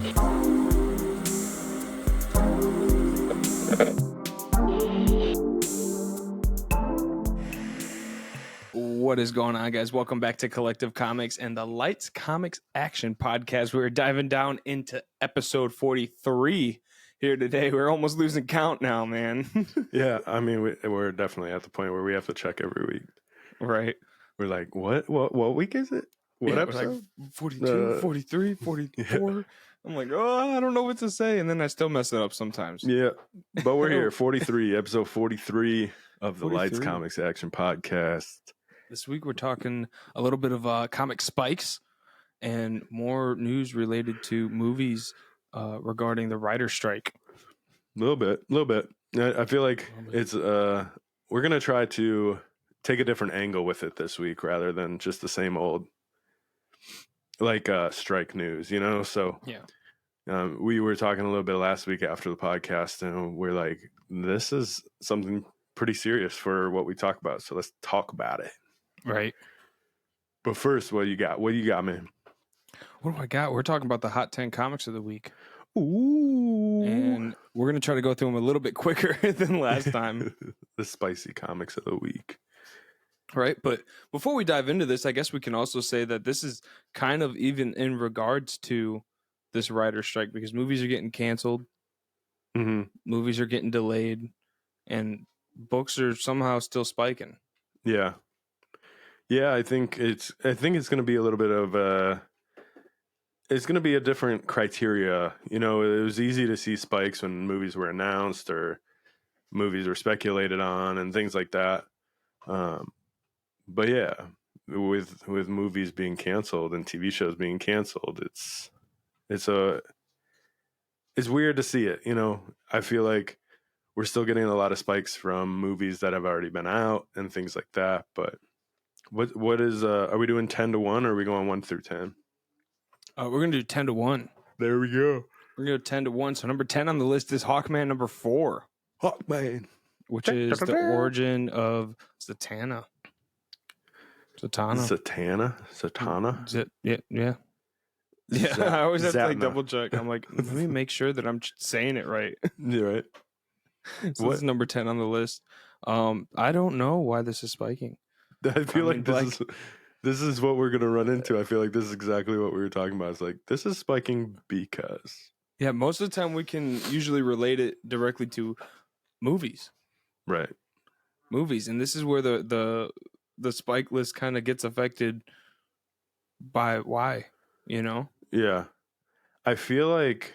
What is going on, guys? Welcome back to Collective Comics and the Lights Comics Action Podcast. We're diving down into episode 43 here today. We're almost losing count now, man. Yeah, I mean, we're definitely at the point where we have to check every week. Right. We're like, what week is it? What episode? Like 42, 43, 44. Yeah. I'm like, oh, I don't know what to say. And then I still mess it up sometimes. Yeah, but we're here, 43, episode 43 of the 43. Lights Comics Action Podcast. This week we're talking a little bit of comic spikes and more news related to movies regarding the writer's strike. A little bit. I feel like it's we're going to try to take a different angle with it this week rather than just the same old like strike news, you know? So yeah. We were talking a little bit last week after the podcast, and we're like, this is something pretty serious for what we talk about. So let's talk about it. Right. But first, what do you got? What do you got, man? What do I got? We're talking about the Hot 10 Comics of the Week. Ooh. And we're going to try to go through them a little bit quicker than last time. The spicy comics of the week. Right. But before we dive into this, I guess we can also say that this is kind of even in regards to this writer's strike, because movies are getting canceled. Mm-hmm. Movies are getting delayed, and books are somehow still spiking. Yeah. Yeah, I think it's going to be a little bit of it's going to be a different criteria. You know, it was easy to see spikes when movies were announced or movies were speculated on and things like that. But yeah, with movies being canceled and TV shows being canceled, it's weird to see it. You know, I feel like we're still getting a lot of spikes from movies that have already been out and things like that. But what is are we doing 10 to 1 or are we going 1 through 10? We're gonna do 10 to 1. There we go. We're gonna go 10 to 1. So number 10 on the list is Hawkman number 4. Hawkman, which is the origin of Zatanna. Satana. Yeah. I always have to like double check. I'm like, let me make sure that I'm saying it right. You're right. So what's number 10 on the list? I don't know why this is spiking. I feel like this is what we're gonna run into. I feel like this is exactly what we were talking about. It's like this is spiking because most of the time we can usually relate it directly to movies, right? Movies, and this is where the spike list kind of gets affected by why, you know? Yeah, I feel like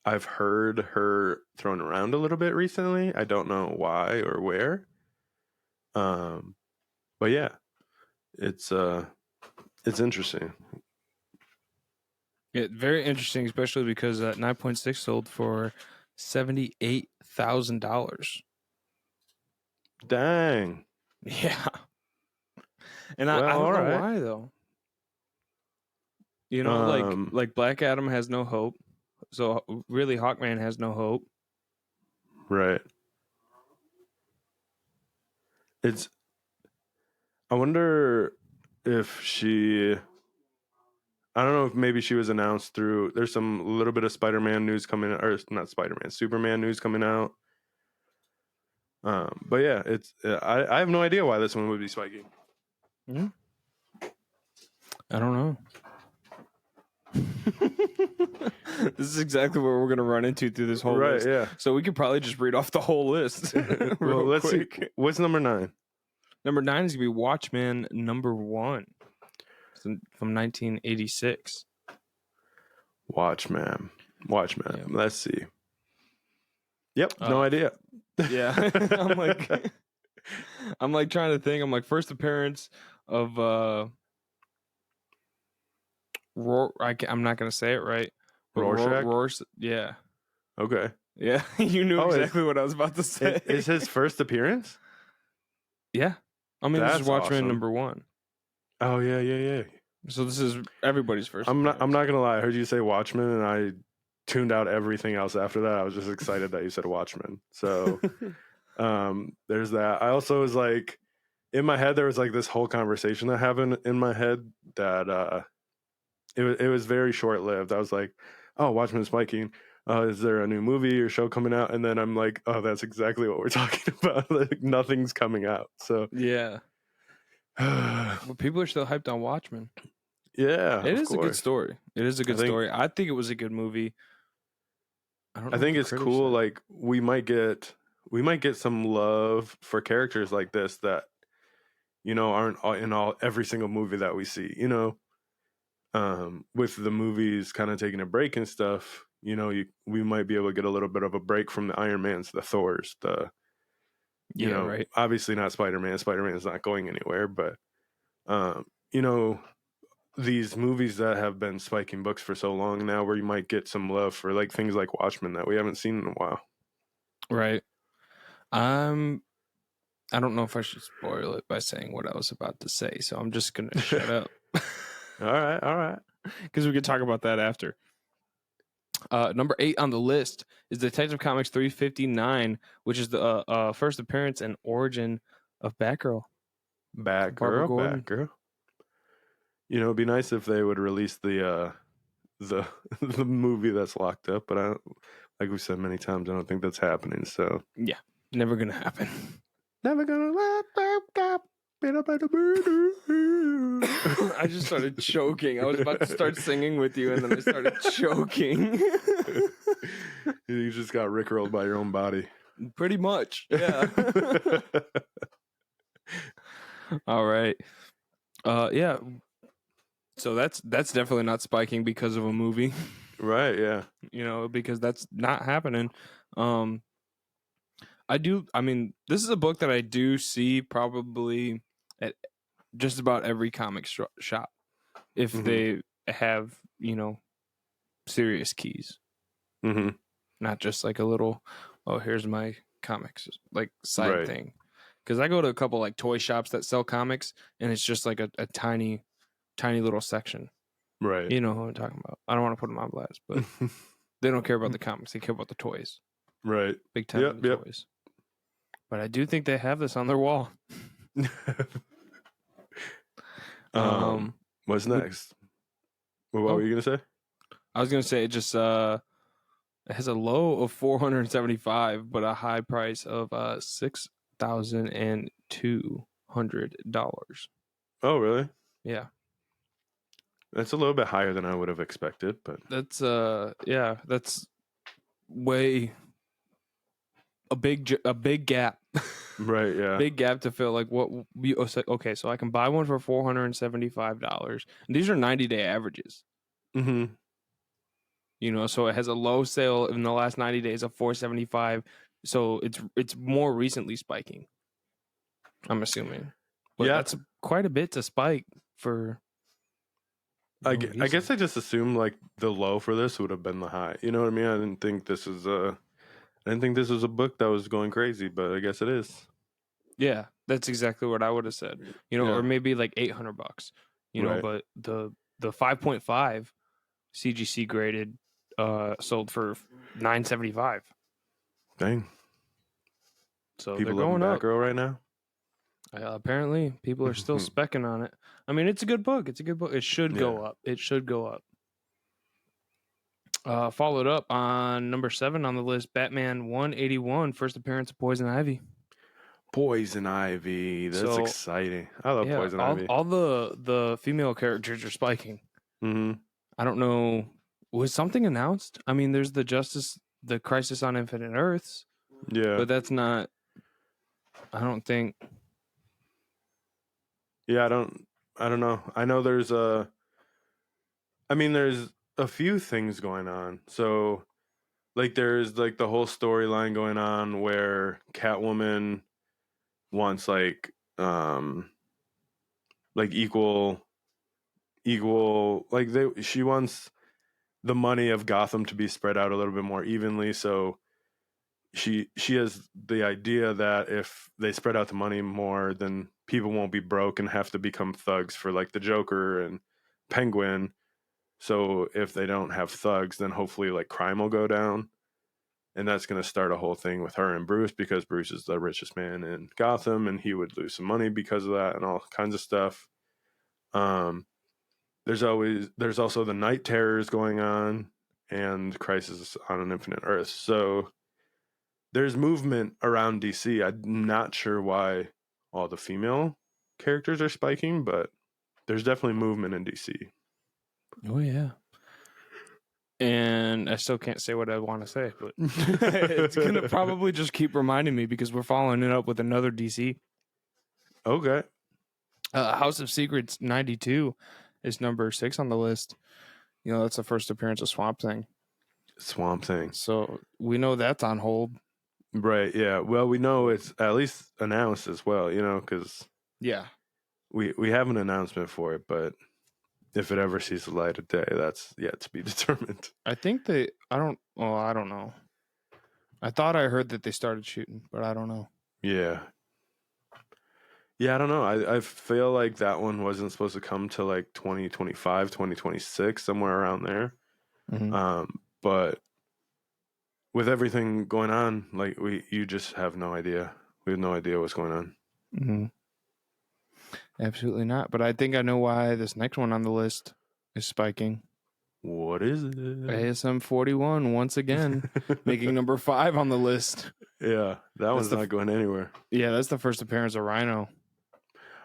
I've heard her thrown around a little bit recently. I don't know why or where. But yeah, it's interesting. Yeah, very interesting, especially because 9.6 sold for $78,000. Dang. Yeah. And I don't know why though. You know, like Black Adam has no hope. So really Hawkman has no hope. Right. I wonder if I don't know if maybe she was announced through, there's some little bit of Spider-Man news coming out, or not Spider-Man, Superman news coming out. But yeah, I have no idea why this one would be spiking. Mm-hmm. I don't know. This is exactly what we're going to run into through this whole list. Yeah. So we could probably just read off the whole list. Well, let's see. What's number 9? Number 9 is going to be Watchmen number 1 from 1986. Watchmen. Yeah. Let's see. Yep. No idea. Yeah. I'm like trying to think. I'm like, first appearance of I'm not going to say it right. Rorschach? Yeah. Okay. Yeah. You knew exactly what I was about to say. Is his first appearance? Yeah. I mean, this is Watchmen number 1. Oh, yeah. So this is everybody's first. I'm not gonna lie. I heard you say Watchmen, and I tuned out everything else after that. I was just excited that you said Watchmen. So, there's that. I also was like, in my head, there was like this whole conversation that happened in my head that it was very short lived. I was like, oh, Watchmen spiking. Is there a new movie or show coming out? And then I'm like, oh, that's exactly what we're talking about. Like, nothing's coming out. So Yeah. yeah, But people are still hyped on Watchmen. It of is a good course. story. It is a I good think story. I think it was a good movie. I don't I know what think the it's critics cool. said. Like we might get some love for characters like this that aren't in every single movie that we see. With the movies kind of taking a break and stuff. We might be able to get a little bit of a break from the Iron Mans, the Thors, Yeah, right. obviously not Spider-Man. Spider-Man is not going anywhere, but um, you know, these movies that have been spiking books for so long now, where you might get some love for like things like Watchmen that we haven't seen in a while. Right. I don't know if I should spoil it by saying what I was about to say, so I'm just gonna shut up. All right. Because we can talk about that after. Number 8 on the list is Detective Comics 359, which is the first appearance and origin of Batgirl, Barbara Gordon. Batgirl. It'd be nice if they would release the the movie that's locked up, but like we said many times, I don't think that's happening. So Yeah, never gonna happen. never gonna let that I just started choking. I was about to start singing with you, and then I started choking. You just got rickrolled by your own body. Pretty much, yeah. All right. Yeah. So that's definitely not spiking because of a movie. Right, yeah. Because that's not happening. I mean, this is a book that I do see probably at just about every comic shop if they have, serious keys. Mm-hmm. Not just like a little, oh, here's my comics, like side Right. thing. Because I go to a couple like toy shops that sell comics, and it's just like a tiny, tiny little section. Right. You know who I'm talking about. I don't want to put them on blast, but they don't care about the comics. They care about the toys. Right. Big time on the toys. But I do think they have this on their wall. What's next? What were you gonna say? I was gonna say it just it has a low of $475, but a high price of $6,200. Oh, really? Yeah, That's a little bit higher than I would have expected, but that's that's way a big gap. right, yeah. Big gap to fill. Like what? Okay, so I can buy one for $475, and these are 90-day averages. Mm-hmm. So it has a low sale in the last 90 days of $475. So it's more recently spiking. I'm assuming, but that's quite a bit to spike for. I guess I just assumed like the low for this would have been the high. You know what I mean? I didn't think this was a book that was going crazy, but I guess it is. Yeah, that's exactly what I would have said. Or maybe like $800. Right. But the 5.5 CGC graded sold for $975. Dang. So People they're going up. Batgirl right now. Apparently, people are still specking on it. I mean, it's a good book. It's a good book. It should go up. It should go up. Followed up on number 7 on the list, Batman 181, first appearance of Poison Ivy. Poison Ivy. That's exciting. I love Poison Ivy. All the female characters are spiking. Mm-hmm. I don't know. Was something announced? I mean, there's the Crisis on Infinite Earths. Yeah. But that's not, I don't think. Yeah, I don't know. I know there's a few things going on. So like there's like the whole storyline going on where Catwoman wants like equal like she wants the money of Gotham to be spread out a little bit more evenly, so she has the idea that if they spread out the money more, then people won't be broke and have to become thugs for like the Joker and Penguin. So if they don't have thugs, then hopefully like crime will go down. And that's going to start a whole thing with her and Bruce, because Bruce is the richest man in Gotham and he would lose some money because of that and all kinds of stuff. There's also the night terrors going on, and Crisis on an Infinite Earth. So there's movement around DC. I'm not sure why all the female characters are spiking, but there's definitely movement in DC. Oh, yeah. And I still can't say what I want to say, but it's going to probably just keep reminding me because we're following it up with another DC. Okay. House of Secrets 92 is number 6 on the list. You know, that's the first appearance of Swamp Thing. Swamp Thing. So we know that's on hold. Right, yeah. Well, we know it's at least announced as well, you know, because we have an announcement for it, but if it ever sees the light of day, that's yet to be determined. I think I don't know. I thought I heard that they started shooting, but I don't know. Yeah. Yeah, I don't know. I feel like that one wasn't supposed to come till like 2025, 2026, somewhere around there. Mm-hmm. But with everything going on, like you just have no idea. We have no idea what's going on. Mm-hmm. Absolutely not. But I think I know why this next one on the list is spiking. What is it? ASM 41 once again making number 5 on the list. Yeah, that one's not going anywhere. Yeah, that's the first appearance of Rhino.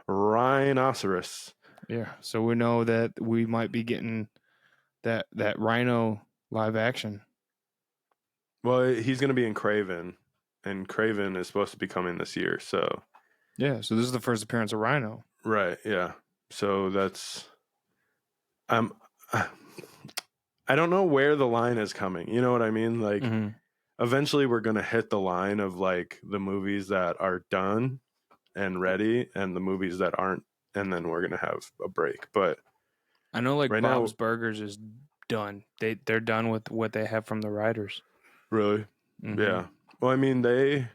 Rhinoceros. Yeah, so we know that we might be getting that Rhino live action. Well, he's going to be in Kraven, and Kraven is supposed to be coming this year. So yeah, so this is the first appearance of Rhino. Right. Yeah. So that's I don't know where the line is coming. You know what I mean? Like eventually we're going to hit the line of like the movies that are done and ready and the movies that aren't, and then we're going to have a break. But I know like right Bob's Burgers is done. They're done with what they have from the writers. Really? Mm-hmm. Yeah. Well, I mean, the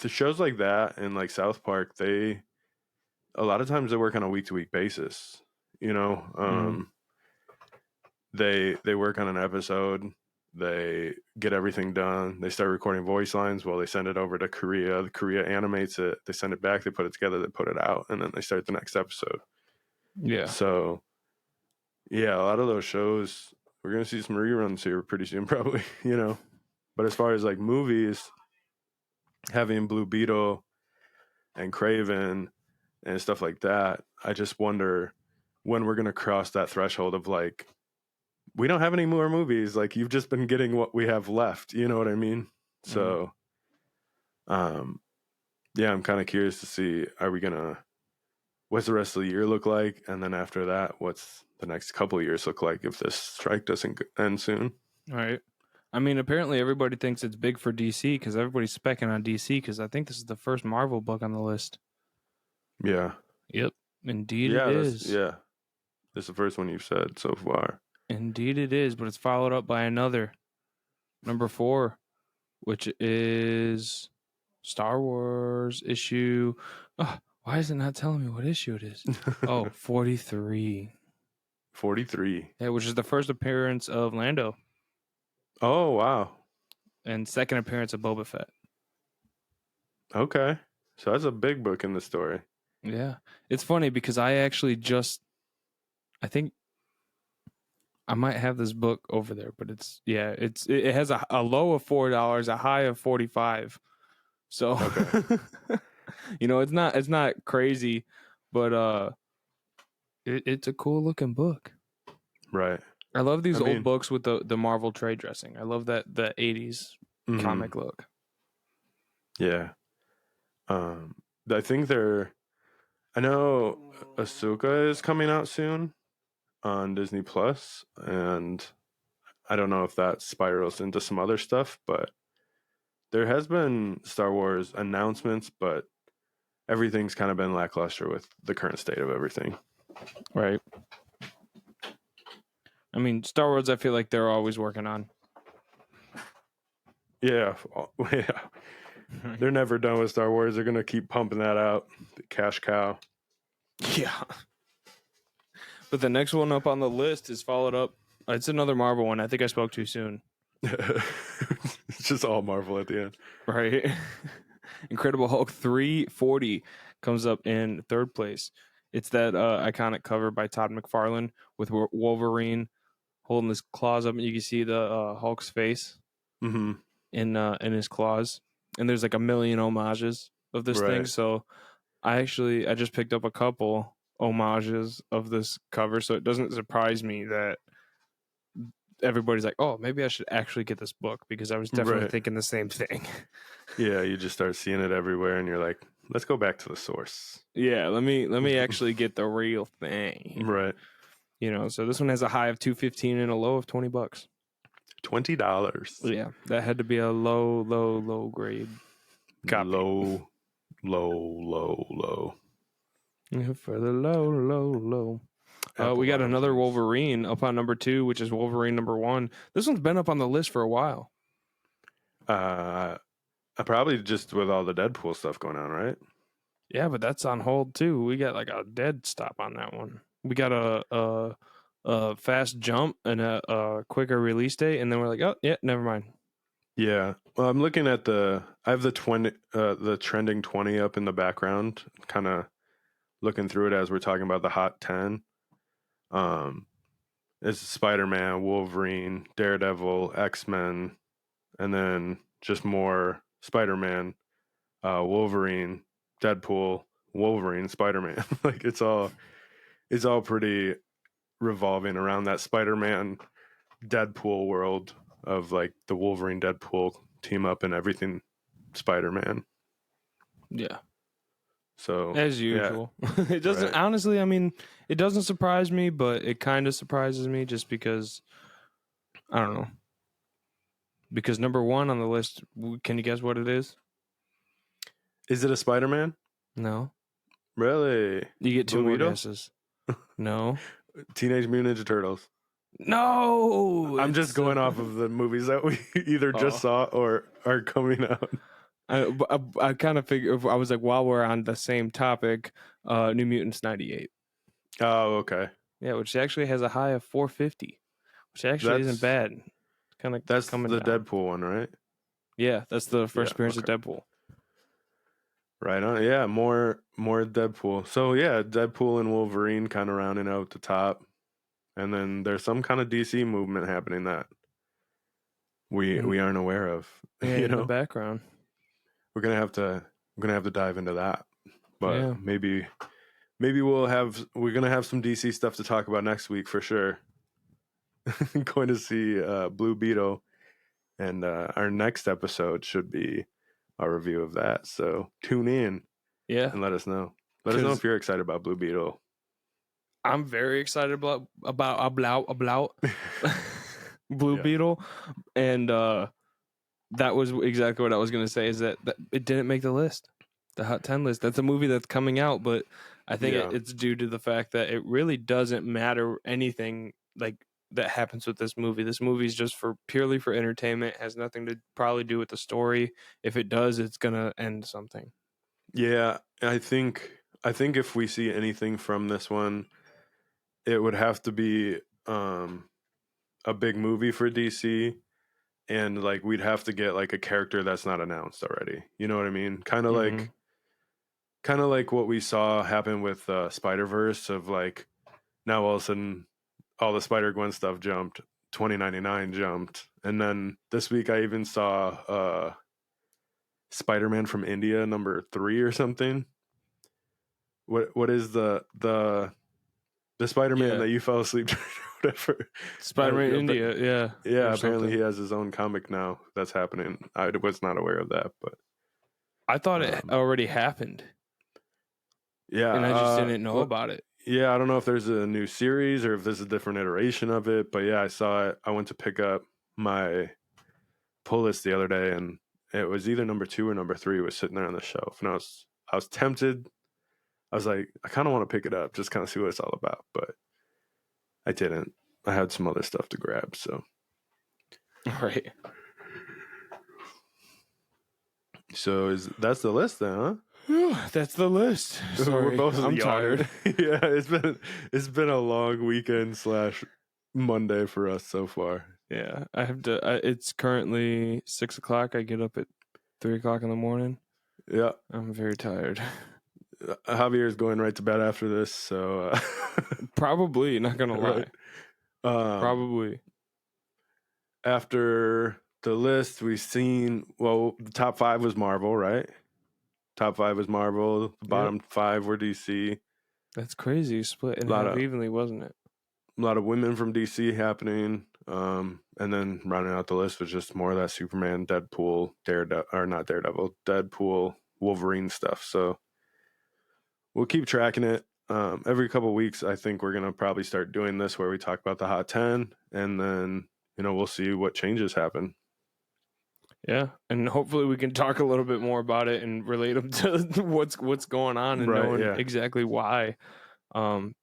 shows like that and like South Park, a lot of times they work on a week-to-week basis, you know. They work on an episode, they get everything done, they start recording voice lines, well, they send it over to Korea, Korea animates it, they send it back, they put it together, they put it out, and then they start the next episode. Yeah. So, yeah, a lot of those shows, we're going to see some reruns here pretty soon, probably, you know. But as far as like movies, having Blue Beetle and Kraven and stuff like that, I just wonder when we're going to cross that threshold of like, we don't have any more movies. Like you've just been getting what we have left. You know what I mean? So, yeah, I'm kind of curious to see, what's the rest of the year look like? And then after that, what's the next couple of years look like if this strike doesn't end soon? All right. I mean, apparently everybody thinks it's big for DC because everybody's specking on DC because I think this is the first Marvel book on the list. Yeah. Yep. Indeed it is. Yeah. This is the first one you've said so far. Indeed it is, but it's followed up by another, number 4, which is Star Wars issue. Oh, why is it not telling me what issue it is? 43. 43. Yeah, which is the first appearance of Lando. Oh, wow. And second appearance of Boba Fett. Okay. So that's a big book in the story. Yeah. It's funny because I actually I think I might have this book over there, but it has a low of $4, a high of $45. So, okay. You know, it's not crazy, but it's a cool looking book. Right. I love these old books with the Marvel trade dressing. I love the 80s comic look. Yeah. I think I know Ahsoka is coming out soon on Disney Plus, and I don't know if that spirals into some other stuff, but there has been Star Wars announcements, but everything's kind of been lackluster with the current state of everything. Right. I mean, Star Wars, I feel like they're always working on. Yeah. They're never done with Star Wars. They're going to keep pumping that out. The cash cow. Yeah. But the next one up on the list is followed up. It's another Marvel one. I think I spoke too soon. It's just all Marvel at the end. Right. Incredible Hulk 340 comes up in third place. It's that iconic cover by Todd McFarlane with Wolverine holding his claws up, and you can see the Hulk's face in his claws. And there's like a million homages of this thing. So I just picked up a couple homages of this cover, so it doesn't surprise me that everybody's like, oh, maybe I should actually get this book, because I was definitely thinking the same thing. Yeah, you just start seeing it everywhere, and you're like, let's go back to the source. Yeah, let me actually get the real thing. Right. So this one has a high of $215 and a low of $20. $20. Yeah, that had to be a low grade copy. Low. For the low. We got another Wolverine up on number 2, which is Wolverine number 1. This one's been up on the list for a while. Probably just with all the Deadpool stuff going on, right? Yeah, but that's on hold too. We got like a dead stop on that one. We got a fast jump and a quicker release date, and then we're like, oh yeah, never mind. Yeah, well, I'm looking at I have the trending 20 up in the background, kind of looking through it as we're talking about the hot 10. It's Spider-Man, Wolverine, Daredevil, X-Men, and then just more Spider-Man, Wolverine, Deadpool, Wolverine, Spider-Man. Like it's all pretty revolving around that Spider-Man Deadpool world of like the Wolverine Deadpool team up and everything Spider-Man. Yeah. So as usual. Yeah. It doesn't honestly, I mean, it doesn't surprise me, but it kind of surprises me just because I don't know. Because number 1 on the list, can you guess what it is? Is it a Spider-Man? No. Really? You get 2 more guesses. No. Teenage Mutant Ninja Turtles. No. I'm just going off of the movies that we either just saw or are coming out. I kind of figured, I was like, while we're on the same topic, New Mutants 98. Oh, okay. Yeah, which actually has a high of 450, which actually isn't bad. Kind of that's coming the down. Deadpool one, right? Yeah, that's the first appearance of Deadpool. Right on. Yeah, more Deadpool. So yeah, Deadpool and Wolverine kind of rounding out the top, and then there's some kind of DC movement happening that we aren't aware of. Yeah, in the background. We're gonna have to dive into that, but maybe we're gonna have some DC stuff to talk about next week for sure. Going to see Blue Beetle, and our next episode should be a review of that. So tune in, and let us know. Let us know if you're excited about Blue Beetle. I'm very excited about Blue Beetle, and that was exactly what I was going to say. Is that it didn't make the list, the Hot 10 list. That's a movie that's coming out, but I think it's due to the fact that it really doesn't matter anything like that happens with this movie. This movie is just purely for entertainment. It has nothing to probably do with the story. If it does, it's gonna end something. Yeah, I think if we see anything from this one, it would have to be a big movie for DC, and like we'd have to get like a character that's not announced already. You know what I mean? Kind of like what we saw happen with Spider-Verse, of like now all of a sudden all the Spider-Gwen stuff jumped, 2099 jumped, and then this week I even saw Spider-Man from India number 3 or something. What is the Spider-Man that you fell asleep to, whatever? Spider-Man India, yeah. Apparently he has his own comic now that's happening. I was not aware of that, but I thought it already happened. Yeah, and I just didn't know about it. Yeah, I don't know if there's a new series or if there's a different iteration of it, but yeah, I saw it. I went to pick up my pull list the other day, and it was either number 2 or number 3 was sitting there on the shelf, and I was tempted. I was like, I kind of want to pick it up, just kind of see what it's all about, but I didn't. I had some other stuff to grab, so. All right. So that's the list then, huh? That's the list. Sorry, I'm tired. Yeah, it's been a long weekend / Monday for us so far. Yeah, I have to. It's currently 6:00. I get up at 3:00 in the morning. Yeah, I'm very tired. Javier's going right to bed after this, so probably not gonna lie. Probably. After the list, we've seen, well, the top 5 was Marvel, right? Top 5 was Marvel. The bottom 5 were DC. That's crazy. Split in half evenly, wasn't it? A lot of women from DC happening. And then rounding out the list was just more of that Superman, Deadpool, Deadpool, Wolverine stuff. So we'll keep tracking it. Every couple of weeks, I think we're going to probably start doing this where we talk about the hot 10, and then, we'll see what changes happen. Yeah, and hopefully we can talk a little bit more about it and relate them to what's going on and knowing exactly why.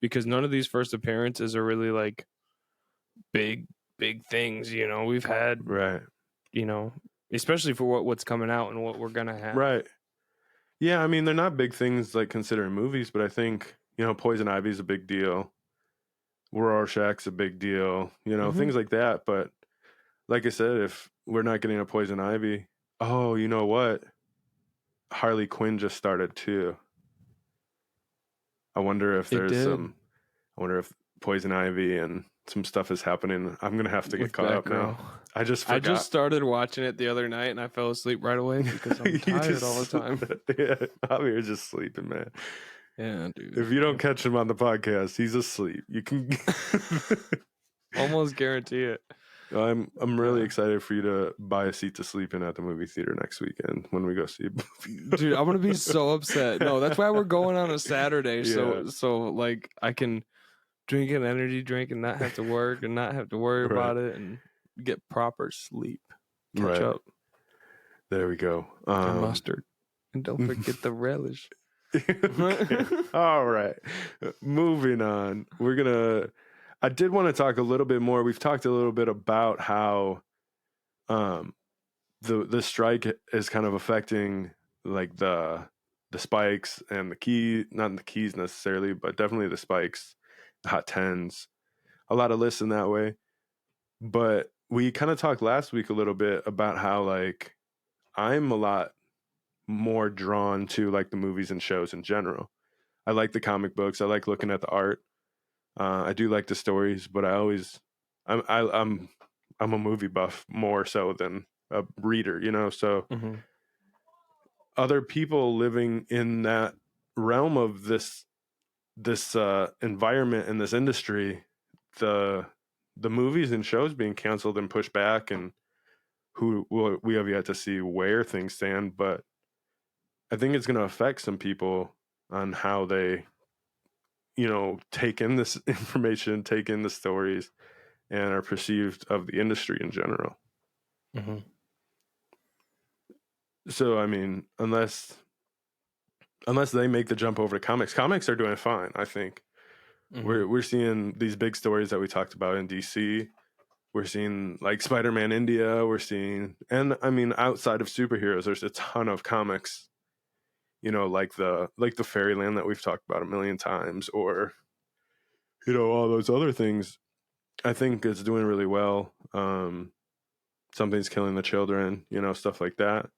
Because none of these first appearances are really like big things. We've had especially for what's coming out and what we're gonna have. Right. Yeah, I mean they're not big things like considering movies, but I think Poison Ivy's a big deal. Rorschach's a big deal. Things like that. But like I said, if we're not getting a Poison Ivy, oh, you know what? Harley Quinn just started too. I wonder if I wonder if Poison Ivy and some stuff is happening. I'm gonna have to get caught up now. I just started watching it the other night and I fell asleep right away because I'm tired all the time. Yeah, Javier's just sleeping, man. Yeah, dude. If you don't catch him on the podcast, he's asleep. You can almost guarantee it. I'm really excited for you to buy a seat to sleep in at the movie theater next weekend when we go see a movie. Dude, I'm gonna be so upset. No, that's why we're going on a Saturday. So like I can drink an energy drink and not have to work and not have to worry about it and get proper sleep. Catch up. There we go. And mustard. And don't forget the relish. All right. Moving on. I did want to talk a little bit more. We've talked a little bit about how the strike is kind of affecting like the spikes and not the keys necessarily, but definitely the spikes, the hot 10s, a lot of lists in that way. But we kind of talked last week a little bit about how like I'm a lot more drawn to like the movies and shows in general. I like the comic books. I like looking at the art. I do like the stories, but I'm a movie buff more so than a reader, So other people living in that realm of this environment and this industry, the movies and shows being canceled and pushed back, and we have yet to see where things stand, but I think it's going to affect some people on how they, take in this information, take in the stories, and are perceived of the industry in general. Mm-hmm. So, I mean, unless they make the jump over to comics are doing fine, I think. Mm-hmm. We're seeing these big stories that we talked about in DC. We're seeing like Spider-Man India. We're seeing, and I mean, outside of superheroes, there's a ton of comics. Like the Fairyland that we've talked about a million times, or all those other things. I think it's doing really well. Something's Killing the Children, stuff like that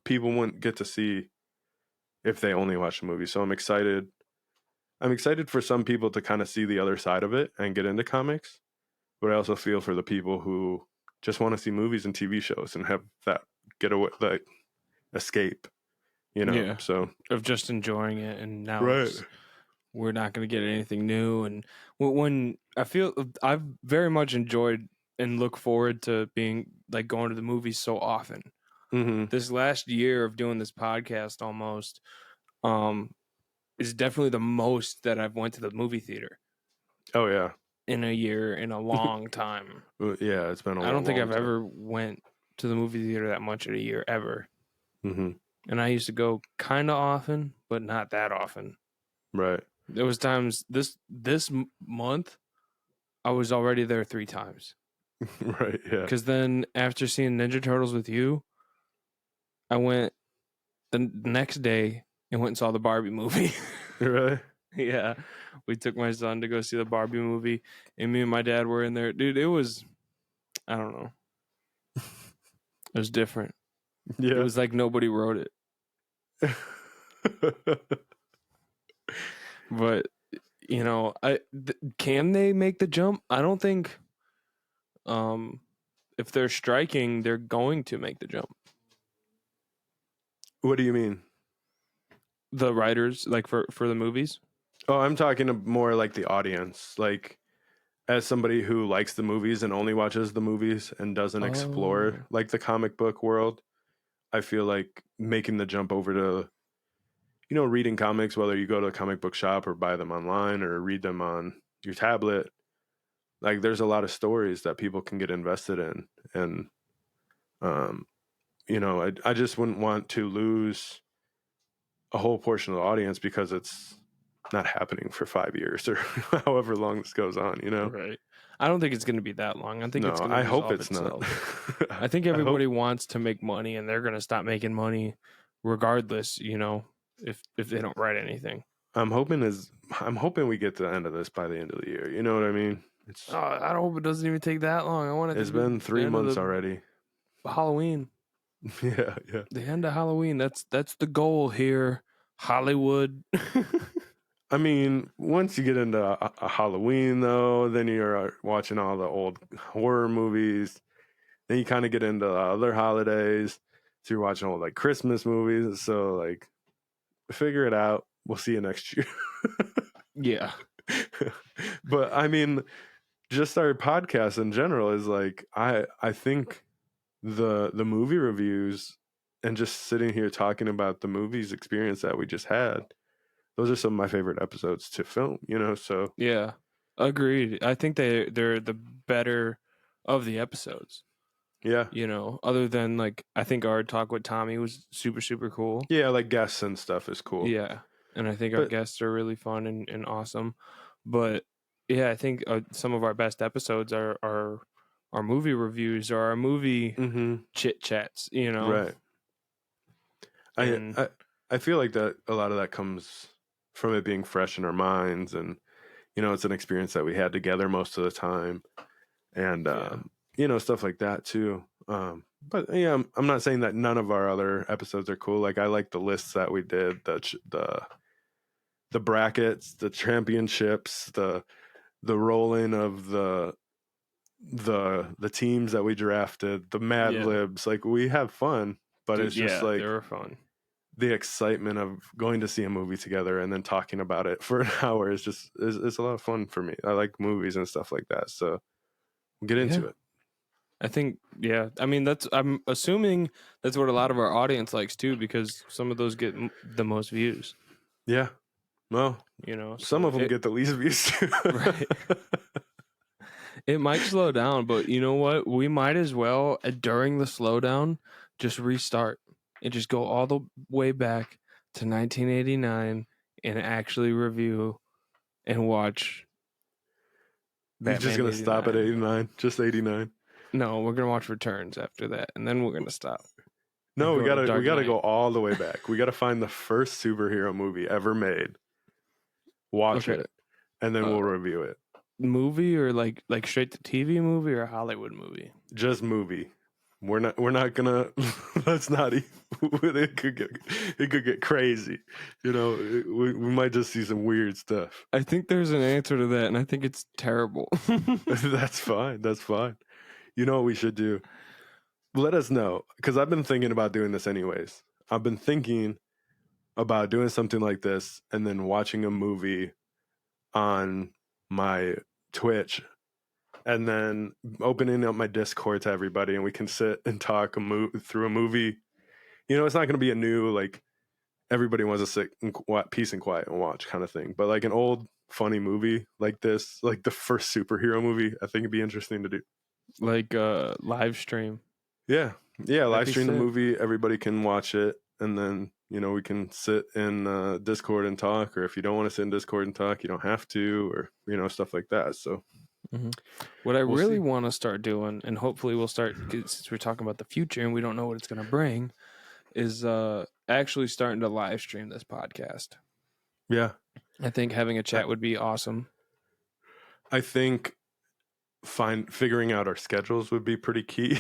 people wouldn't get to see if they only watch the movie. So I'm excited. I'm excited for some people to kind of see the other side of it and get into comics. But I also feel for the people who just want to see movies and TV shows and have that getaway, like escape. So of just enjoying it, and now we're not going to get anything new. And when I feel I've very much enjoyed and look forward to being like going to the movies so often. Mm-hmm. This last year of doing this podcast almost is definitely the most that I've went to the movie theater. Oh yeah, in a year, in a long time. Yeah, it's been. I don't think I've ever went to the movie theater that much in a year ever. Mm-hmm. And I used to go kind of often, but not that often. Right. There was times this month, I was already there 3 times. Right, yeah. Because then after seeing Ninja Turtles with you, I went the next day and went and saw the Barbie movie. Really? Yeah. We took my son to go see the Barbie movie, and me and my dad were in there. Dude, it was, I don't know. It was different. Yeah. It was like nobody wrote it. But you know, can they make the jump? I don't think. If they're striking, they're going to make the jump. What do you mean? The writers, like for the movies. Oh, I'm talking more like the audience. Like, as somebody who likes the movies and only watches the movies and doesn't explore Oh. like the comic book world, I feel like making the jump over to, you know, reading comics, whether you go to a comic book shop or buy them online or read them on your tablet, like there's a lot of stories that people can get invested in. And, um, you know, I just wouldn't want to lose a whole portion of the audience because it's not happening for 5 years or however long this goes on, you know? Right. I don't think it's going to be that long. I think it's No, going to I hope resolve it's not. itself. I think I hope. everybody wants to make money, and they're going to stop making money regardless. You know, if they don't write anything. I'm hoping we get to the end of this by the end of the year. You know what I mean? I hope it doesn't even take that long. I want it It's to be been the 3 end of months the already. Halloween. Yeah. The end of Halloween. That's the goal here. Hollywood. I mean, once you get into a Halloween, though, then you're watching all the old horror movies. Then you kind of get into other holidays. So you're watching all like Christmas movies. So like, figure it out. We'll see you next year. Yeah. But I mean, just our podcast in general is like I think the movie reviews and just sitting here talking about the movies experience that we just had, those are some of my favorite episodes to film, you know. So Yeah. Agreed. I think they're the better of the episodes. yeah, You know, other than like I think our talk with Tommy was super cool. like guests and stuff is cool. Yeah. And I think our But guests are really fun and awesome. But yeah, I think some of our best episodes are our movie reviews or our movie chit chats, you know. right. And I feel like that a lot of that comes from it being fresh in our minds, and you know, it's an experience that we had together most of the time, and you know, stuff like that too. But yeah, I'm not saying that none of our other episodes are cool. Like I like the lists that we did, the brackets, the championships, the rolling of the teams that we drafted, the Mad Libs. Like we have fun, but dude, it's just like they were fun. the excitement of going to see a movie together and then talking about it for an hour is just it's a lot of fun for me. I like movies and stuff like that, so we'll get into it. I think, I mean, I'm assuming that's what a lot of our audience likes too, because some of those get the most views. Yeah. Well, you know, some of them get the least views too. Right. It might slow down, but you know what? We might as well, during the slowdown, just restart and just go all the way back to 1989 and actually review and watch You're just going to stop at 89? Just 89? No, we're going to watch Returns after that, and then we're going to stop. No, we gotta go all the way back. We gotta find the first superhero movie ever made, watch it, and then we'll review it. Movie or like straight to TV movie or Hollywood movie? Just movie. We're not gonna. Let's not. It could get crazy. You know, we might just see some weird stuff. I think there's an answer to that, and I think it's terrible. That's fine. That's fine. You know what we should do? Let us know, because I've been thinking about doing this anyways. I've been thinking about doing something like this and then watching a movie on my Twitch and then opening up my Discord to everybody, and we can sit and talk through a movie. You know, it's not going to be a new, like, everybody wants to sit in peace and quiet and watch kind of thing, but like an old funny movie like this, like the first superhero movie, I think it'd be interesting to do. Like live stream. Yeah, live stream the movie. Everybody can watch it, and then, you know, we can sit in Discord and talk. Or if you don't want to sit in Discord and talk, you don't have to, or, you know, stuff like that. So, what I really want to start doing, and hopefully we'll start, since we're talking about the future and we don't know what it's going to bring, is actually starting to live stream this podcast. Yeah, I think having a chat would be awesome. I think figuring out our schedules would be pretty key.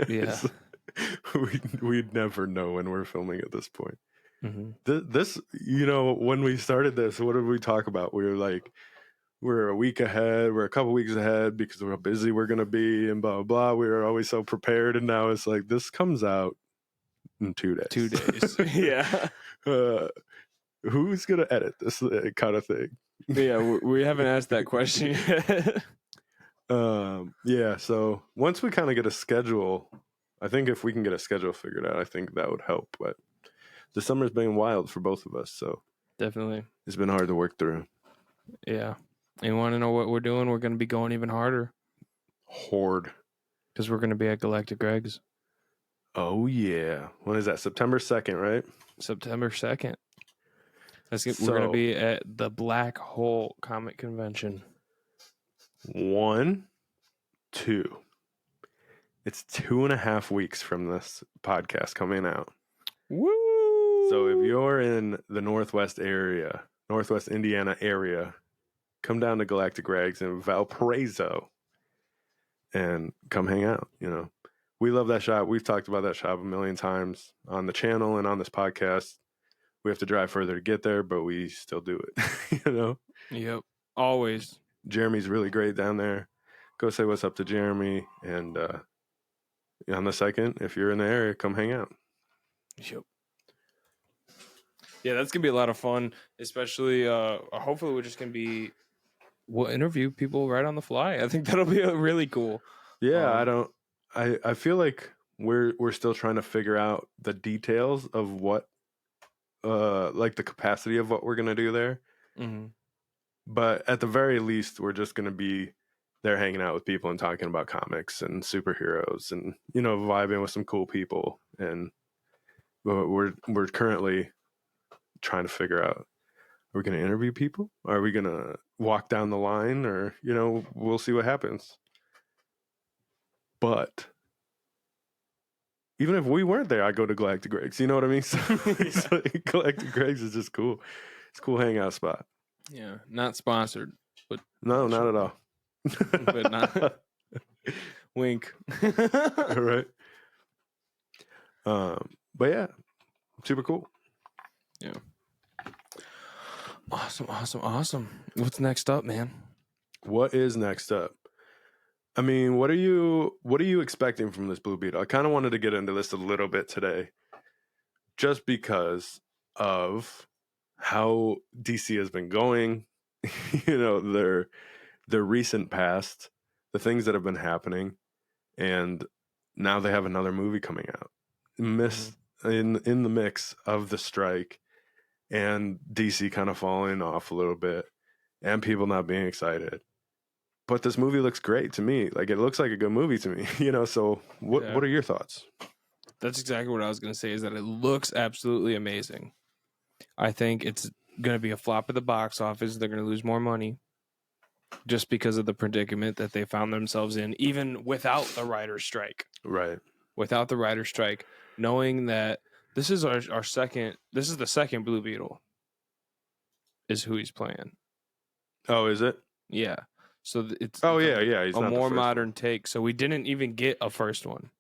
Yeah. We'd never know when we're filming at this point. Mm-hmm. This, when we started this, what did we talk about? We were like, we're a week ahead, we're a couple weeks ahead because of how busy we're going to be and blah, blah, blah. We were always so prepared. And now it's like, this comes out in 2 days. 2 days. Yeah. Who's going to edit this kind of thing? Yeah, we haven't asked that question yet. Yeah, so once we kind of get a schedule, I think if we can get a schedule figured out, I think that would help. But the summer's been wild for both of us, so Definitely. it's been hard to work through. Yeah. And you want to know what we're doing? We're going to be going even harder. Horde. Because we're going to be at Galactic Greg's. Oh, yeah. When is that? September 2nd, right? September 2nd. We're going to be at the Black Hole Comic Convention. 1, 2. It's 2.5 weeks from this podcast coming out. Woo! So if you're in the Northwest Indiana area, come down to Galactic Greg's in Valparaiso and come hang out. We love that shop. We've talked about that shop a million times on the channel and on this podcast. We have to drive further to get there, but we still do it. Yep. Always. Jeremy's really great down there. Go say what's up to Jeremy. And on the 2nd, if you're in the area, come hang out. Yep. Yeah, that's going to be a lot of fun, especially hopefully we'll interview people right on the fly. I think that'll be really cool. Yeah, I feel like we're still trying to figure out the details of what like the capacity of what we're going to do there. Mm-hmm. But at the very least, we're just going to be there hanging out with people and talking about comics and superheroes and, vibing with some cool people. And we're currently trying to figure out, are we going to interview people? Are we going to walk down the line? Or, we'll see what happens. But even if we weren't there, I'd go to Galactic Greg's. You know what I mean? So like, Galactic Greg's is just cool. It's a cool hangout spot. Yeah, not sponsored, but no, not at all. But not wink. Right. But yeah, super cool. Yeah. Awesome. What's next up, man? What is next up? I mean, what are you expecting from this Blue Beetle? I kind of wanted to get into this a little bit today, just because of how DC has been going, their recent past, the things that have been happening, and now they have another movie coming out, in the mix of the strike and DC kind of falling off a little bit and people not being excited. But this movie looks great to me. Like, it looks like a good movie to me, so what are your thoughts? That's exactly what I was going to say, is that it looks absolutely amazing. I think it's going to be a flop at the box office. They're going to lose more money just because of the predicament that they found themselves in, even without the writer's strike. Right. Without the writer's strike, knowing that this is the second Blue Beetle is who he's playing. Oh, is it? Yeah. So it's yeah. He's a more modern take. So we didn't even get a first one.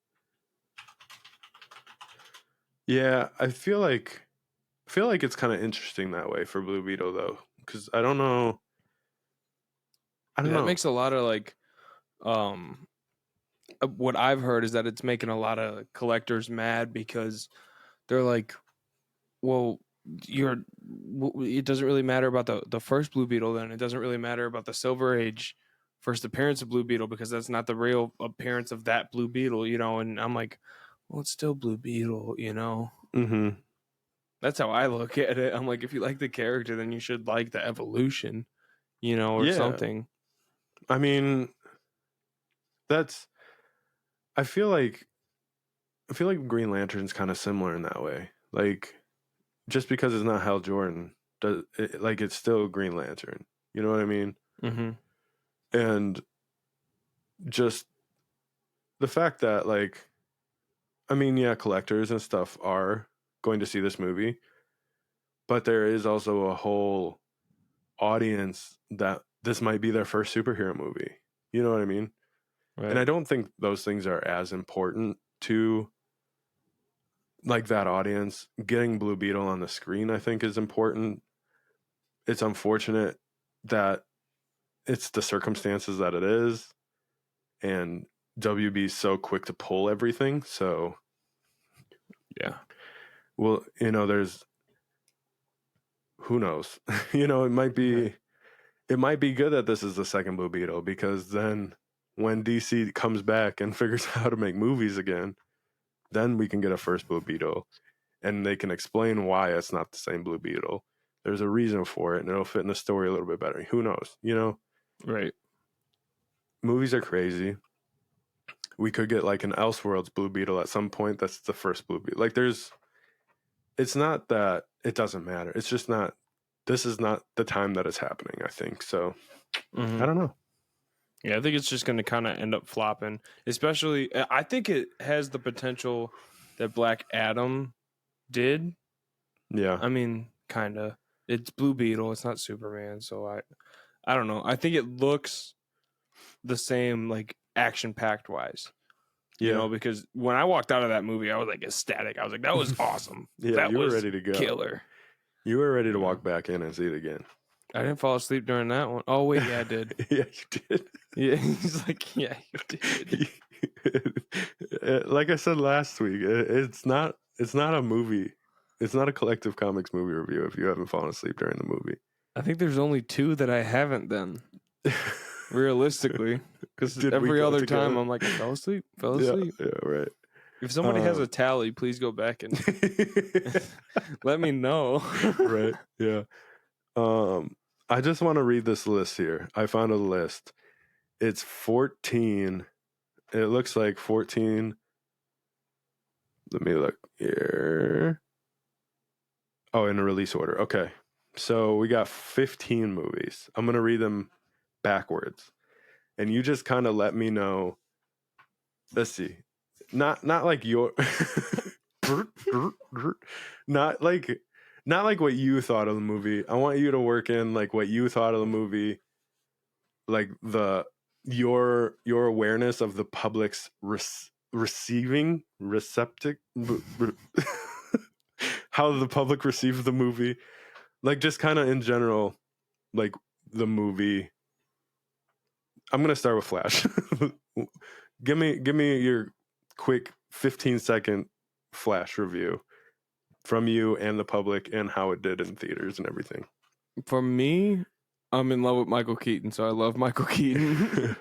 Yeah, I feel like it's kind of interesting that way for Blue Beetle, though, because I don't know. That makes a lot of what I've heard is that it's making a lot of collectors mad because they're like, well, it doesn't really matter about the first Blue Beetle, then it doesn't really matter about the Silver Age first appearance of Blue Beetle, because that's not the real appearance of that Blue Beetle, and I'm like, well, it's still Blue Beetle, Mm-hmm. That's how I look at it. I'm like, if you like the character, then you should like the evolution, or something. I mean, I feel like Green Lantern's kind of similar in that way. Like, just because it's not Hal Jordan, it's still Green Lantern. You know what I mean? Mm-hmm. And just the fact that, collectors and stuff are going to see this movie, but there is also a whole audience that this might be their first superhero movie. You know what I mean? Right. And I don't think those things are as important to like that audience. Getting Blue Beetle on the screen, I think, is important. It's unfortunate that it's the circumstances that it is, and WB's so quick to pull everything. So, yeah. well, there's who knows. It might be good that this is the second Blue Beetle, because then when DC comes back and figures out how to make movies again, then we can get a first Blue Beetle, and they can explain why it's not the same Blue Beetle. There's a reason for it, and it'll fit in the story a little bit better. Who knows? Right. Movies are crazy. We could get like an Elseworlds Blue Beetle at some point. That's the first Blue Beetle. Like it's not that it doesn't matter. It's just not, this is not the time that it's happening, I think. So I don't know. Yeah, I think it's just going to kind of end up flopping. Especially, I think it has the potential that Black Adam did. Yeah. I mean, kind of. It's Blue Beetle. It's not Superman. So I don't know. I think it looks the same, like action-packed wise. Because when I walked out of that movie, I was like ecstatic. I was like, that was awesome. Yeah, that you were ready to go. Killer. You were ready to walk back in and see it again. I didn't fall asleep during that one. Oh, wait, yeah, I did. Yeah, you did. Yeah, he's like, yeah, you did. Like I said last week, it's not a movie. It's not a Collective Comics movie review if you haven't fallen asleep during the movie. I think there's only 2 that I haven't then. Realistically, because every other time I'm like, I fell asleep. Yeah, right. If somebody has a tally, please go back and let me know. Right. Yeah. I just want to read this list here. I found a list. It's 14. It looks like 14. Let me look here. Oh, in a release order. Okay. So we got 15 movies. I'm going to read them backwards. And you just kind of let me know. Let's see. Not like your not like what you thought of the movie. I want you to work in like what you thought of the movie, like your awareness of the public's receiving receptive how the public received the movie, like just kind of in general, like the movie. I'm gonna start with Flash. Give me your quick 15-second Flash review from you and the public and how it did in theaters and everything. For me, I'm in love with Michael Keaton, so I love Michael Keaton.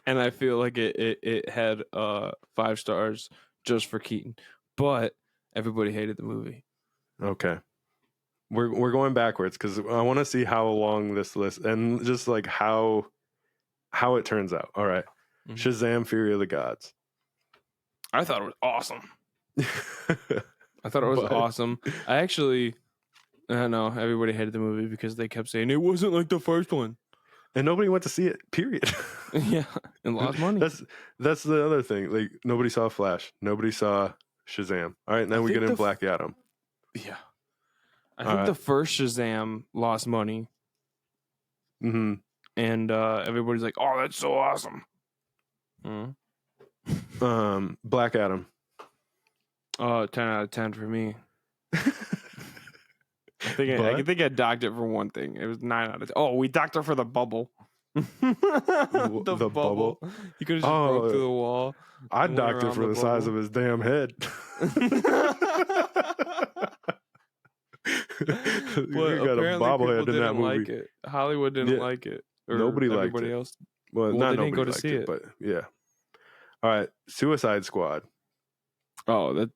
And I feel like it had 5 stars just for Keaton. But everybody hated the movie. Okay. We're going backwards because I want to see how long this list and just like how it turns out. All right. Mm-hmm. Shazam! Fury of the Gods. I thought it was awesome. I thought it was awesome. I know everybody hated the movie because they kept saying it wasn't like the first one. And nobody went to see it, period. Yeah, and lost money. That's the other thing. Like, nobody saw Flash. Nobody saw Shazam. All right, now we get in Black Adam. Yeah. I think the first Shazam lost money. Mm-hmm. And everybody's like, oh, that's so awesome. Mm-hmm. Black Adam. 10 out of 10 for me. I think I docked it for one thing. It was 9 out of 10. Oh, we docked it for the bubble. the bubble. You could have just broke through the wall. I docked it for the size of his damn head. Well, you got a bobblehead in that movie. Like it. Hollywood didn't like it. Nobody liked it. Else. Well, they didn't go to see it. But yeah. All right, Suicide Squad. Oh, that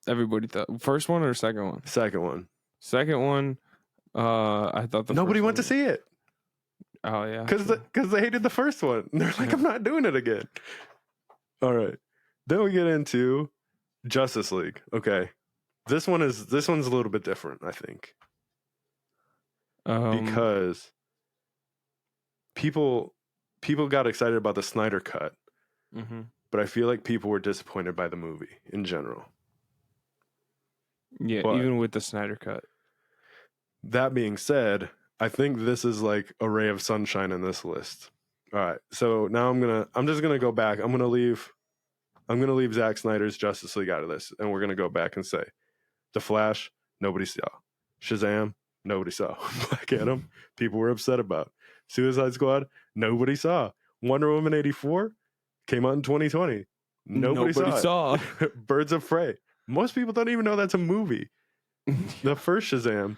everybody thought. First one or second one? Second one. Second one. I thought nobody went to see it. Oh yeah, because they hated the first one. They're like, I'm not doing it again. All right, then we get into Justice League. Okay, this one's a little bit different, I think, because people got excited about the Snyder Cut, but I feel like people were disappointed by the movie in general. Yeah, but even with the Snyder Cut. That being said, I think this is like a ray of sunshine in this list. All right, so now I'm just gonna go back. I'm gonna leave I'm going to leave Zack Snyder's Justice League out of this, and we're going to go back and say The Flash, nobody saw. Shazam, nobody saw. Black Adam, people were upset about. Suicide Squad, nobody saw. Wonder Woman 84 came out in 2020. Nobody saw it. Birds of Prey. Most people don't even know that's a movie. The first Shazam.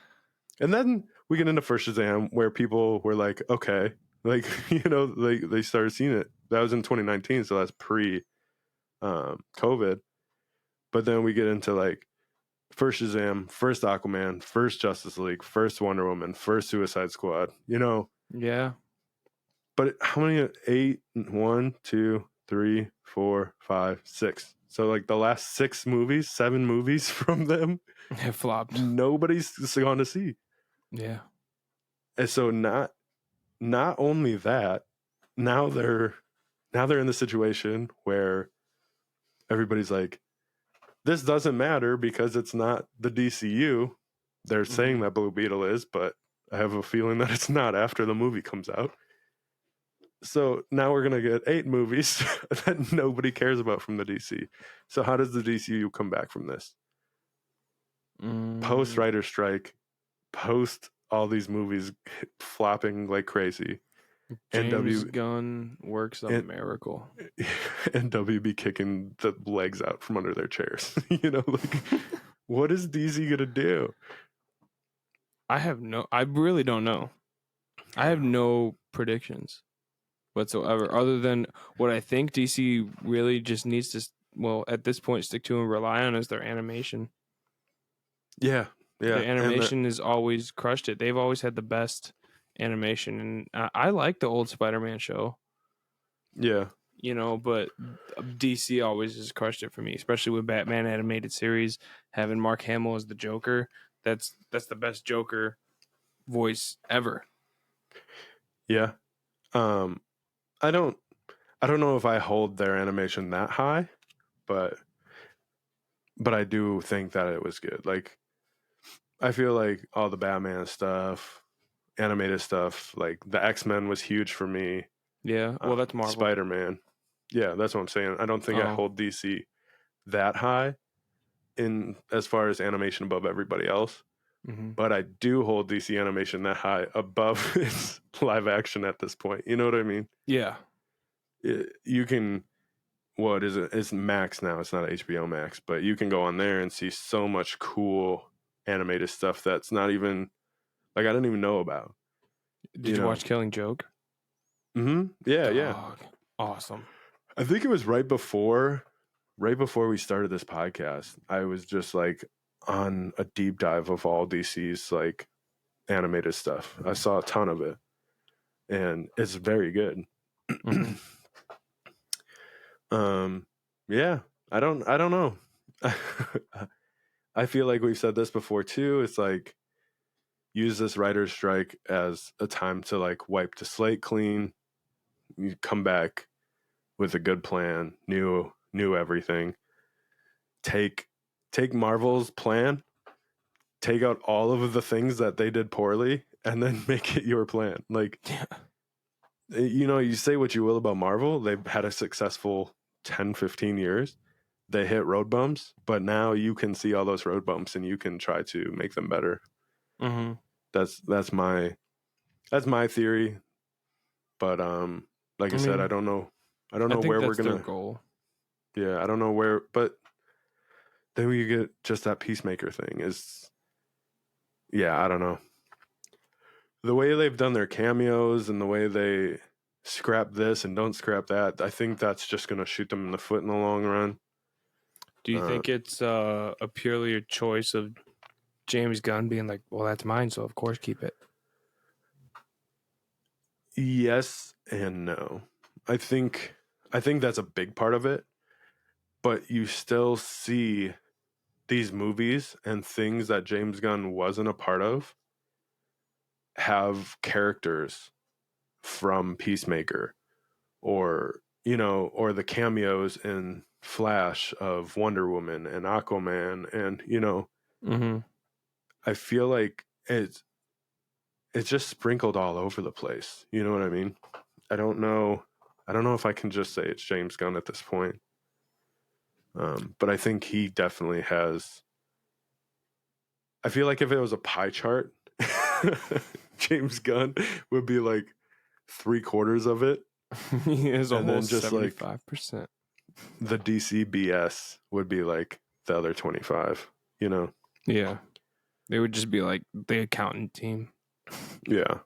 And then we get into first Shazam where people were like, okay, like, you know, they started seeing it. That was in 2019, so that's pre COVID. But then we get into like first Shazam, first Aquaman, first Justice League, first Wonder Woman, first Suicide Squad, you know. Yeah. But how many? 8, 1, 2, 3, 4, 5, 6. So like the last 6 movies, 7 movies from them have flopped. Nobody's gone to see. Yeah. And so not only that, now they're in the situation where everybody's like, this doesn't matter because it's not the DCU. They're saying that Blue Beetle is, but I have a feeling that it's not after the movie comes out. So now we're going to get 8 movies that nobody cares about from the DC. So how does the DCU come back from this? Post writer strike, post all these movies flopping like crazy. James Gunn works a miracle. And WB kicking the legs out from under their chairs. You know, like, what is DC going to do? I really don't know. I have no predictions whatsoever, other than what I think DC really just needs to, well, at this point, stick to and rely on is their animation. Yeah. Their animation has always crushed it. They've always had the best animation, and I like the old Spider-Man show. Yeah. You know, but DC always has crushed it for me, especially with Batman animated series, having Mark Hamill as the Joker. That's the best Joker voice ever. Yeah. I don't know if I hold their animation that high, but I do think that it was good. Like, I feel like all the Batman stuff, animated stuff, like the X-Men was huge for me. Yeah, well, that's Marvel. Spider-Man. Yeah, that's what I'm saying. I don't think I hold DC that high in as far as animation above everybody else. But I do hold DC animation that high above its live action at this point. You know what I mean? Yeah. You can, what is it? It's Max now. It's not HBO Max, but you can go on there and see so much cool animated stuff that's not even, like, I didn't even know about. Did you watch Killing Joke? Yeah, yeah. Awesome. I think it was right before we started this podcast. I was just like on a deep dive of all DC's like animated stuff. I saw a ton of it, and it's very good. Yeah, I don't know. I feel like we've said this before too. It's like, use this writer's strike as a time to like wipe the slate clean. You come back with a good plan, new everything. Take Marvel's plan, take out all of the things that they did poorly, and then make it your plan. Like, you know, you say what you will about Marvel, they've had a successful 10, 15 years. They hit road bumps, but now you can see all those road bumps and you can try to make them better. That's my theory. But like I said, I don't know where we're gonna. Their goal. Yeah, I don't know where, but then we get just that Peacemaker thing is. Yeah, I don't know. The way they've done their cameos and the way they scrap this and don't scrap that, I think that's just going to shoot them in the foot in the long run. Do you think it's a purely a choice of James Gunn being like, well, that's mine, so of course keep it? Yes and no. I think that's a big part of it, but you still see these movies and things that James Gunn wasn't a part of have characters from Peacemaker, or, you know, or the cameos in Flash of Wonder Woman and Aquaman, and, you know, I feel like it's just sprinkled all over the place. You know what I mean? I don't know if I can just say it's James Gunn at this point. But I think he definitely has. I feel like if it was a pie chart, James Gunn would be like 3/4 of it. He is And then almost just like 75%. the DC BS would be like the other 25, you know? Yeah. They would just be like the accountant team. Yeah.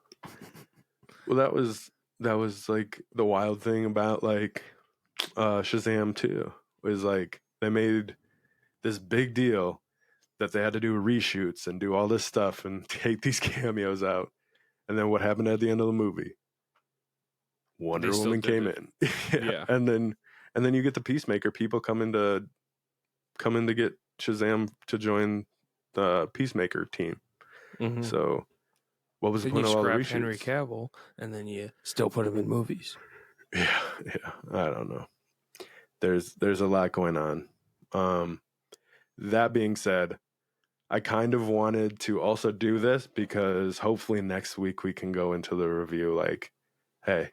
Well, that was like the wild thing about like Shazam 2 was like they made this big deal that they had to do reshoots and do all this stuff and take these cameos out. And then what happened at the end of the movie? Wonder Woman came in. Yeah. And then you get the Peacemaker people coming to get Shazam to join the Peacemaker team. Mm-hmm. So what was the Then point you of all the scrap reshoots? Henry Cavill, and then you still put him in movies. Yeah. I don't know. There's a lot going on. That being said, I kind of wanted to also do this because hopefully next week we can go into the review like, hey,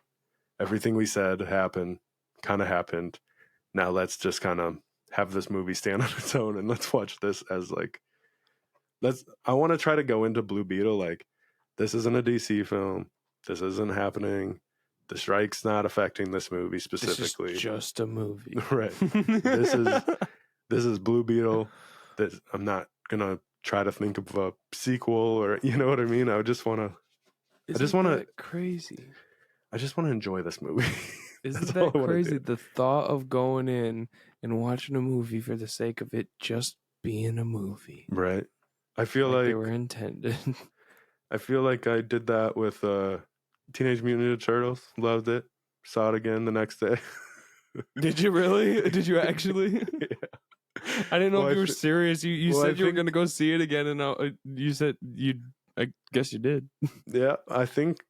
everything we said kind of happened. Now let's just kind of have this movie stand on its own and let's watch this as like, I want to try to go into Blue Beetle like, this isn't a DC film. This isn't happening. The strike's not affecting this movie specifically. This is just a movie. Right. This is Blue Beetle. That I'm not gonna try to think of a sequel or you know what I mean. I just want to. Crazy. I just want to enjoy this movie. Isn't that crazy? The thought of going in and watching a movie for the sake of it just being a movie, right? I feel like they were intended. I feel like I did that with Teenage Mutant Ninja Turtles. Loved it. Saw it again the next day. Did you really? Did you actually? Yeah. I didn't know if you were serious. You said you were going to go see it again, and you said you. I guess you did. Yeah, I think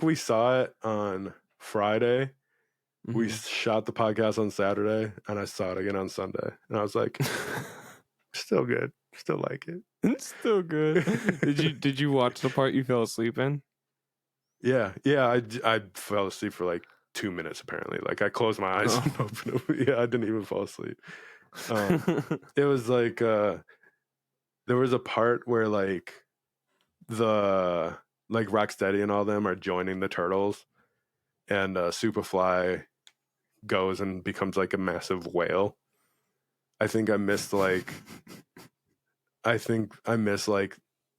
we saw it on Friday. Mm-hmm. We shot the podcast on Saturday, and I saw it again on Sunday, and I was like, "Still good, still like it. It's still good." Did you watch the part you fell asleep in? Yeah. I fell asleep for like 2 minutes. Apparently, like I closed my eyes and opened them. Yeah, I didn't even fall asleep. It was like there was a part where like the like Rocksteady and all them are joining the Turtles, and Superfly goes and becomes like a massive whale. I think I missed like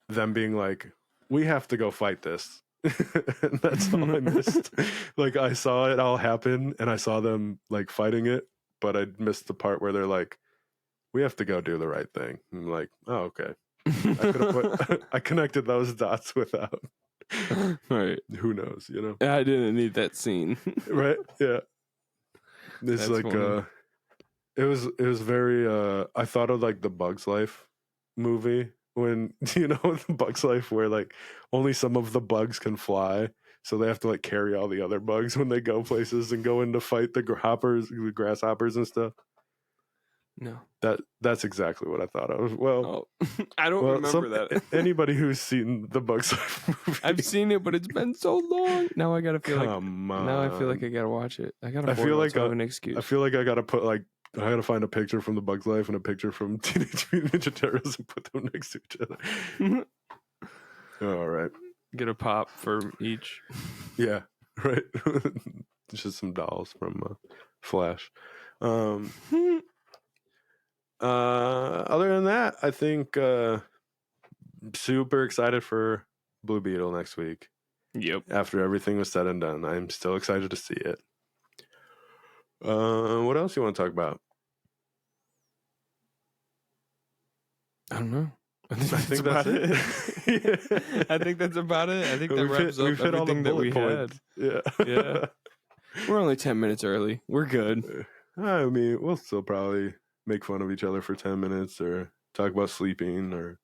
them being like, we have to go fight this. And that's all I missed. Like I saw it all happen and I saw them like fighting it, but I missed the part where they're like, we have to go do the right thing. I'm like, oh, okay. I connected those dots without. Right. Who knows, you know? I didn't need that scene. Right? Yeah. It's like funny. It was very I thought of like the Bug's Life movie when you know the Bug's Life where like only some of the bugs can fly, so they have to like carry all the other bugs when they go places and go in to fight the grasshoppers and stuff. No. That's exactly what I thought of. Well, I don't remember that. Anybody who's seen the Bug's Life movie. I've seen it, but it's been so long. Now I gotta feel Now I feel like I gotta watch it. I feel like I have an excuse. I feel like I gotta put like I gotta find a picture from the Bug's Life and a picture from Teenage Mutant Ninja Turtles and put them next to each other. All right. Get a pop for each. Yeah, right. Just some dolls from Flash. Other than that, I think super excited for Blue Beetle next week. Yep. After everything was said and done, I'm still excited to see it. What else you want to talk about? I don't know. I think that's it. Yeah. I think that's about it. I think that wraps up everything that we had. Yeah. We're only 10 minutes early. We're good. I mean, we'll still probably make fun of each other for 10 minutes or talk about sleeping or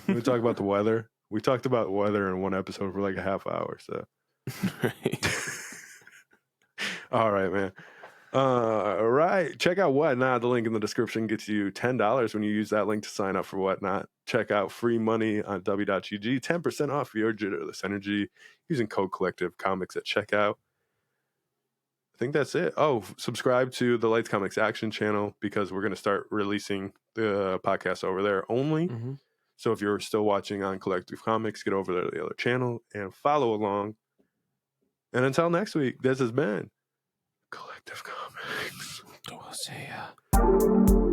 we talk about the weather. We talked about weather in one episode for like a half hour. So, right. All right, man. All right. Check out Whatnot. The link in the description gets you $10 when you use that link to sign up for Whatnot. Check out free money on Dubby.gg. 10% off your jitterless energy using code Collective Comics at checkout. think that's it. Oh, subscribe to the Lights Comics Action channel because we're going to start releasing the podcast over there only. Mm-hmm. So if you're still watching on Collective Comics, get over to the other channel and follow along. And until next week, this has been Collective Comics. We'll see ya.